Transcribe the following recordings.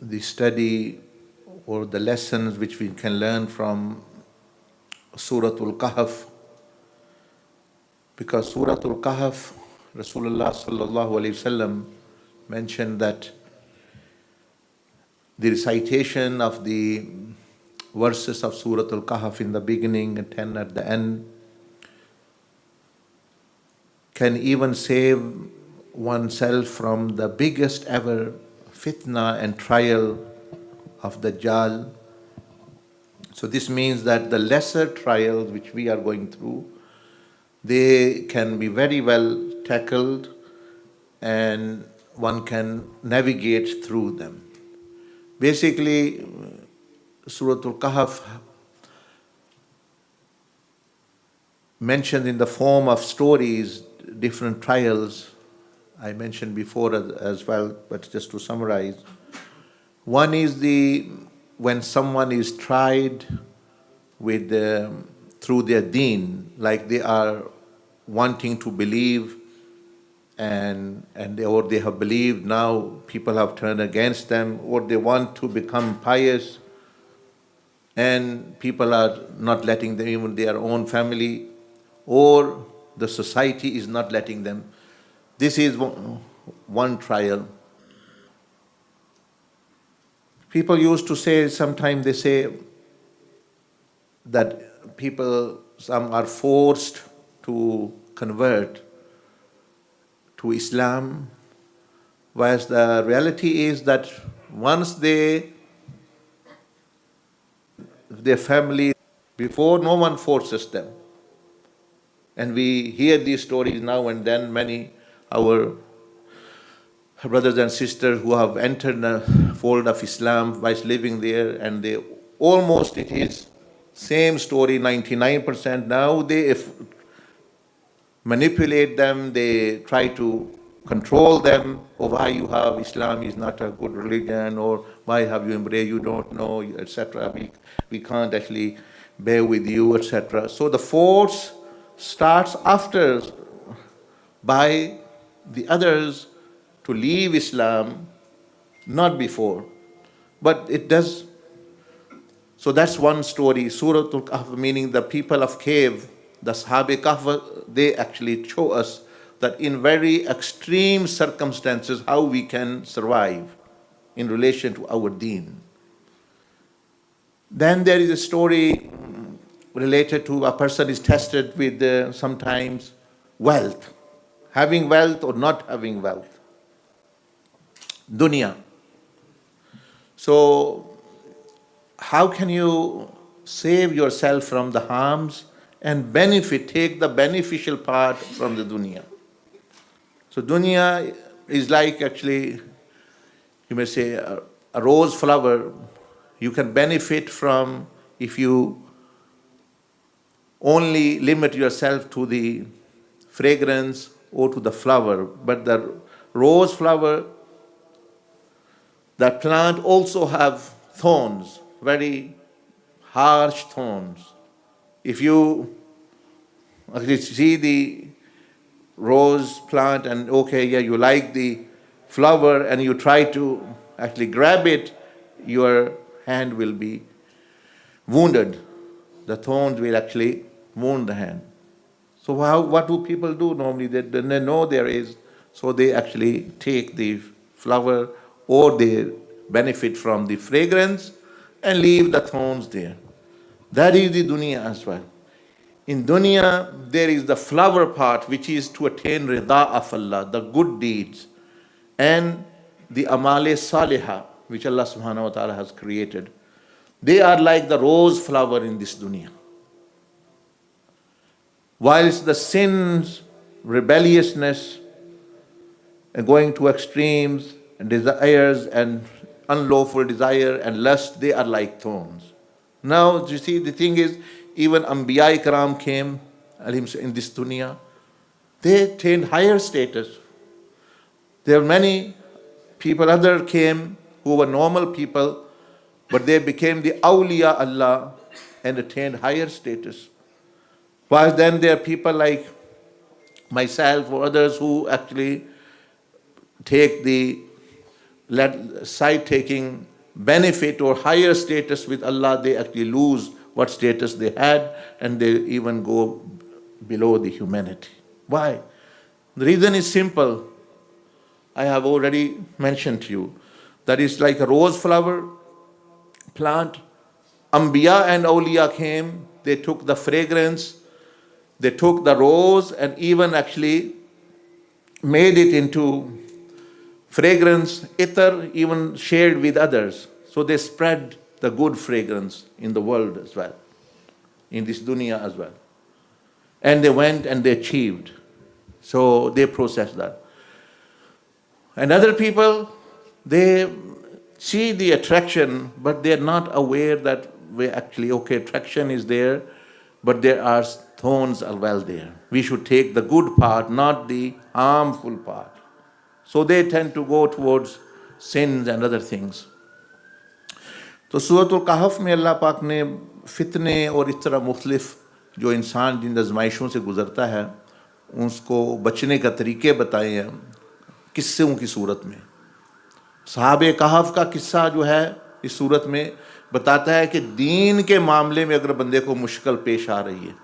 the study or the lessons which we can learn from Suratul Kahf, because Suratul Kahf, Rasulullah sallallahu alaihi wasallam mentioned that the recitation of the verses of Suratul Kahf in the beginning and 10 at the end can even save oneself from the biggest ever fitna and trial of Dajjal. So this means that the lesser trials which we are going through, they can be very well tackled and one can navigate through them. Basically, Suratul Kahf mentioned in the form of stories different trials. I mentioned before as well, but just to summarize. One is when someone is tried with through their deen, like they are wanting to believe or they have believed, now people have turned against them, or they want to become pious and people are not letting them, even their own family, or the society is not letting them. This is one trial. People used to say, sometimes they say that some are forced to convert to Islam, whereas the reality is that once their family, before, no one forces them. And we hear these stories now and then, many our brothers and sisters who have entered the fold of Islam whilst living there, and they almost, it is same story, 99%. Now they manipulate them, they try to control them, or why you have Islam is not a good religion, or why have you embraced, you don't know, etc. We can't actually bear with you, etc. So the force starts after by the others to leave Islam, not before. But it does. So that's one story. Suratul Kahf, meaning the people of cave, the Sahabe Kahf, they actually show us that in very extreme circumstances how we can survive in relation to our deen. Then there is a story related to a person is tested with sometimes wealth, having wealth or not having wealth. Dunya. So how can you save yourself from the harms and take the beneficial part from the dunya? So dunya is like, actually, you may say a rose flower. You can benefit from if you only limit yourself to the fragrance or to the flower. But the rose flower, that plant also have thorns, very harsh thorns. If you actually see the rose plant and you like the flower and you try to actually grab it, your hand will be wounded. The thorns will actually wound the hand. So what do people do normally? They know there is, so they actually take the flower or they benefit from the fragrance and leave the thorns there. That is the dunya as well. In dunya, there is the flower part, which is to attain rida of Allah, the good deeds, and the amale salihah, which Allah subhanahu wa ta'ala has created. They are like the rose flower in this dunya. Whilst the sins, rebelliousness, and going to extremes, and desires and unlawful desire and lust, they are like thorns. Now, you see, the thing is, even Anbiya Ikram came in this dunya, they attained higher status. There are many people, other came who were normal people, but they became the awliya Allah and attained higher status. While then there are people like myself or others who actually take the side-taking benefit or higher status with Allah, they actually lose what status they had, and they even go below the humanity. Why? The reason is simple. I have already mentioned to you that it's like a rose flower plant. Anbiya and awliya came, they took the fragrance, they took the rose and even actually made it into fragrance, ether, even shared with others. So they spread the good fragrance in the world as well, in this dunya as well. And they went and they achieved. So they processed that. And other people, they see the attraction, but they're not aware that we actually, okay, attraction is there, but there are thorns as well there. We should take the good part, not the harmful part. So they tend to go towards sins and other things. तो सूरतुल कहफ में अल्लाह पाक ने फितने और इस तरह मुख्तलिफ जो इंसान जिन आजमाइशों से गुज़रता है उसको बचने का तरीके बताए हैं किस्सों की सूरत में। सहाबे कहफ का किस्सा जो है इस सूरत में बताता है कि दीन के मामले में अगर बंदे को मुश्किल पेश आ रही है,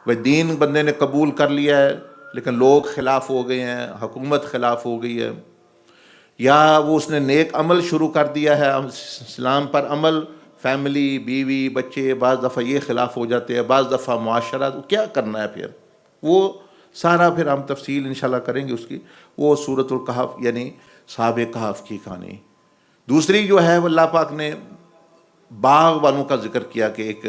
वह दीन बंदे ने कबूल कर लिया है लेकिन लोग खिलाफ हो गए हैं, हुकूमत खिलाफ हो गई है, या वो उसने नेक अमल शुरू कर दिया है, इस्लाम पर अमल, फैमिली, बीवी, बच्चे, बाज़ दफ़ा ये खिलाफ हो जाते हैं, बाज़ दफ़ा मुआशरा, तो क्या करना है फिर? वो सारा फिर हम तफसील इंशाल्लाह करेंगे उसकी। वो सूरतुल कहफ यानी साहब कहफ की कहानी। दूसरी जो है वो अल्लाह पाक ने बाग वालों का जिक्र किया कि एक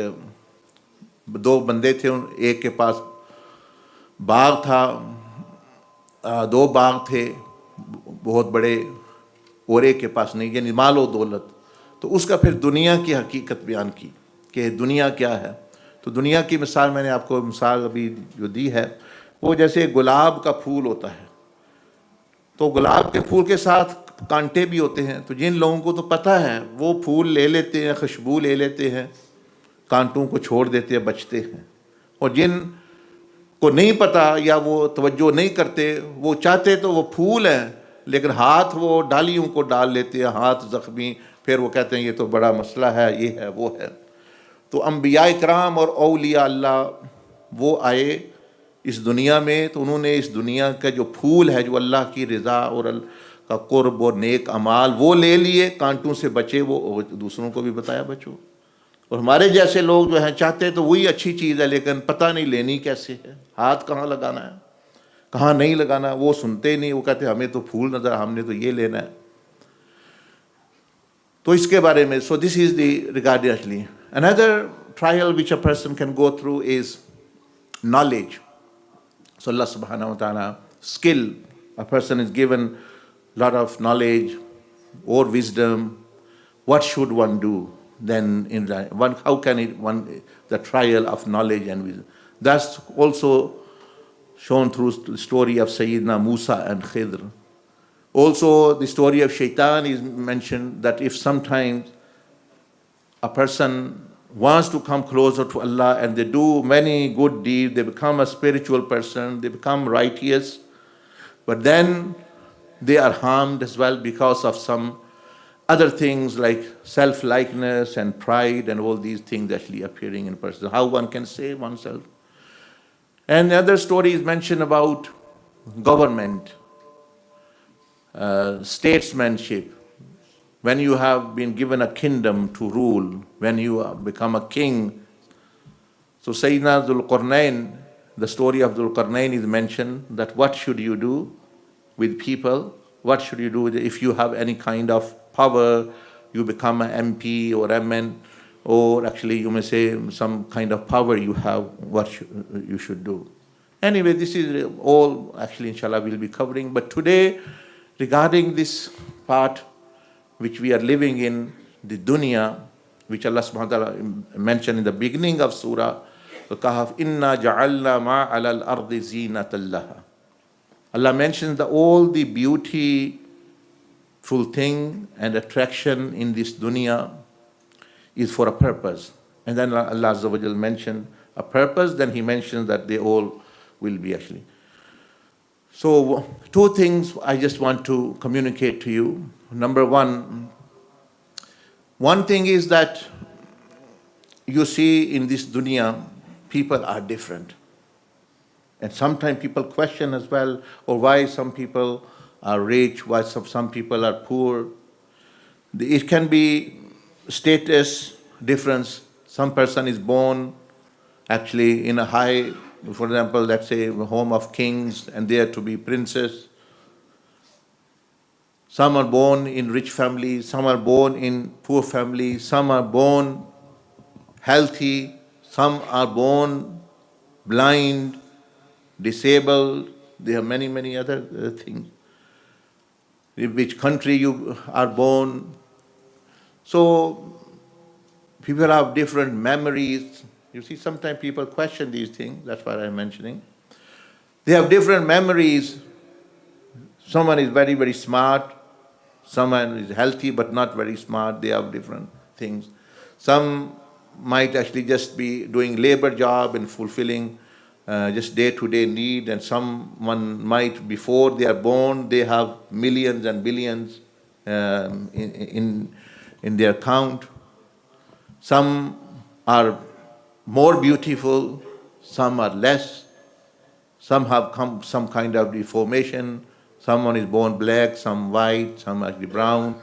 दो बंदे थे, एक के पास बाग था, दो बाग थे बहुत बड़े, और एक के पास नहीं, यानी माल और दौलत। तो उसका फिर दुनिया की हकीकत बयान की कि दुनिया क्या है। तो दुनिया की मिसाल मैंने आपको मिसाल अभी जो दी है वो जैसे गुलाब का फूल होता है, तो गुलाब के फूल के साथ कांटे भी होते हैं। तो जिन लोगों को तो पता है वो फूल ले लेते हैं, खुशबू ले लेते हैं, कांटों को छोड़ देते हैं, बचते हैं। और जिन को नहीं पता या वो तवज्जो नहीं करते, वो चाहते तो वो फूल हैं लेकिन हाथ वो डालियों को डाल लेते हैं, हाथ ज़ख्मी, फिर वो कहते हैं ये तो बड़ा मसला है, ये है वो है। तो अंबिया इकराम और औलिया अल्लाह वो आए इस दुनिया में, तो उन्होंने इस दुनिया का जो फूल है, जो अल्लाह की रज़ा और का कुर्ब और नेक अमाल, वो ले लिए, कांटों से बचे वो, दूसरों को भी बताया बचो। और हमारे जैसे लोग जो हैं चाहते तो वही अच्छी चीज़ है लेकिन पता नहीं लेनी कैसे है, हाथ कहाँ लगाना है, कहाँ नहीं लगाना, वो सुनते ही नहीं। वो कहते हमें तो फूल नज़र, हमने तो ये लेना है। तो इसके बारे में, so this is the regarding actually another trial which a person can go through is knowledge. So Allah subhanahu wa ta'ala, skill, a person is given lot of knowledge or wisdom. What should one do then in life? How can it one the trial of knowledge and wisdom? That's also shown through the story of Sayyidina Musa and Khidr. Also the story of Shaitan is mentioned, that if sometimes a person wants to come closer to Allah and they do many good deeds, they become a spiritual person, they become righteous, but then they are harmed as well because of some other things like self-likeness and pride and all these things actually appearing in person. How one can save oneself. And other stories mention about government, statesmanship. When you have been given a kingdom to rule, when you become a king. So Sayyidina Dhul Qarnayn, the story of Dhul Qarnayn is mentioned, that what should you do with people? What should you do if you have any kind of power? You become an MP or MN, or actually you may say some kind of power you have, what you should do. Anyway, this is all actually inshallah we'll be covering. But today, regarding this part, which we are living in, the dunya, which Allah subhanahu wa ta'ala mentioned in the beginning of Surah Al-Kahf, Inna ja'alna ma ala al-ardi zinatan laha. Allah mentions that all the beautiful thing and attraction in this dunya is for a purpose. And then Allah Azza wa Jal mentioned a purpose, then He mentions that they all will be actually. So two things I just want to communicate to you. Number one, One thing is that you see in this dunya, people are different. And sometimes people question as well, or why some people are rich, why some people are poor. It can be status difference. Some person is born actually in a high, for example, let's say a home of kings, and they are to be princes. Some are born in rich families, some are born in poor families, some are born healthy, some are born blind, disabled. There are many, many other things. In which country you are born. So people have different memories. You see, sometimes people question these things. That's what I'm mentioning. They have different memories. Someone is very, very smart. Someone is healthy but not very smart. They have different things. Some might actually just be doing labor job and fulfilling just day-to-day need, and someone might, before they are born, they have millions and billions in their account. Some are more beautiful, some are less. Some have some kind of deformation. Someone is born black, some white, some actually brown.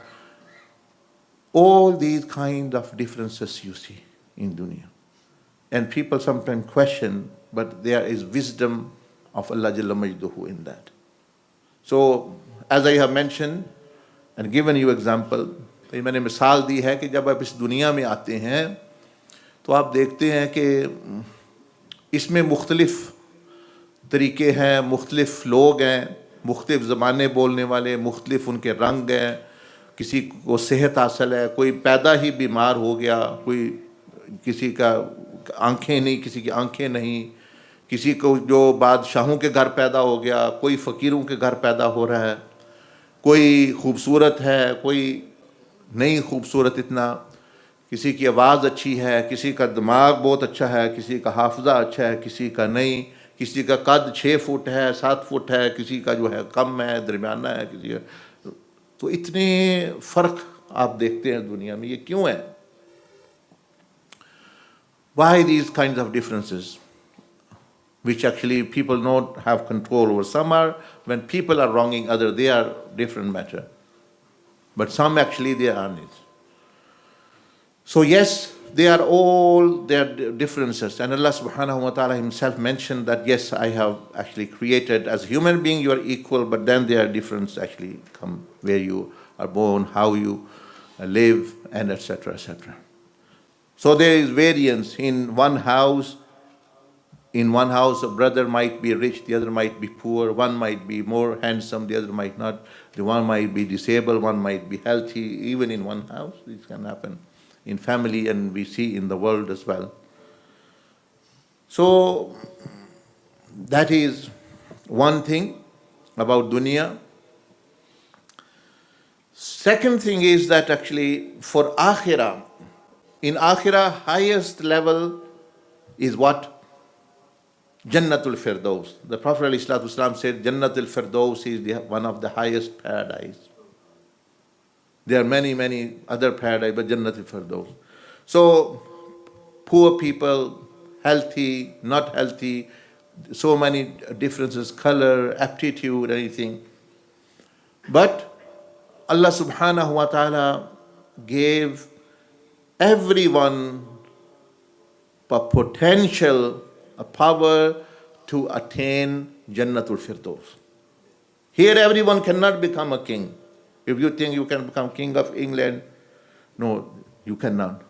All these kind of differences you see in dunya. And people sometimes question, but there is wisdom of Allah Jalla Majduhu in that. So, as I have mentioned and given you example, तो मैंने मिसाल दी है कि जब आप इस दुनिया में आते हैं तो आप देखते हैं कि इसमें मुख्तलिफ तरीके हैं, मुख्तलिफ लोग हैं, मुख्तलिफ ज़बानें बोलने वाले, मुख्तलिफ उनके रंग हैं, किसी को सेहत हासिल है, कोई पैदा ही बीमार हो गया, कोई किसी का आंखें नहीं, किसी की आंखें नहीं, किसी को जो बादशाहों के घर पैदा हो गया, कोई फ़कीरों के घर पैदा हो रहा है, कोई खूबसूरत है, कोई नहीं खूबसूरत इतना, किसी की आवाज़ अच्छी है, किसी का दिमाग बहुत अच्छा है, किसी का हाफजा अच्छा है, किसी का नहीं, किसी का कद 6 फुट है, 7 फुट है, किसी का जो है कम है, दरमियाना है, किसी का। तो इतने फ़र्क आप देखते हैं दुनिया में, ये क्यों है? Why these kinds of differences, which actually people don't have control over? Some are, when people are wronging others, they are different matter. But some actually they aren't. So yes, they are all their differences. And Allah subhanahu wa ta'ala himself mentioned that yes, I have actually created, as human being you are equal, but then there are differences actually come where you are born, how you live, and etc. etc. So there is variance in one house. In one house, a brother might be rich, the other might be poor. One might be more handsome, the other might not. The one might be disabled, one might be healthy. Even in one house, this can happen in family, and we see in the world as well. So that is one thing about dunya. Second thing is that actually for akhirah, in akhirah, highest level is what? Jannatul Firdaus. The Prophet ﷺ said Jannatul Firdaus is one of the highest paradise. There are many, many other paradise, but Jannatul Firdaus. So poor people, healthy, not healthy, so many differences, color, aptitude, anything. But Allah subhanahu wa ta'ala gave everyone a potential, a power to attain Jannatul Firdaus. Here everyone cannot become a king. If you think you can become king of England, no, you cannot.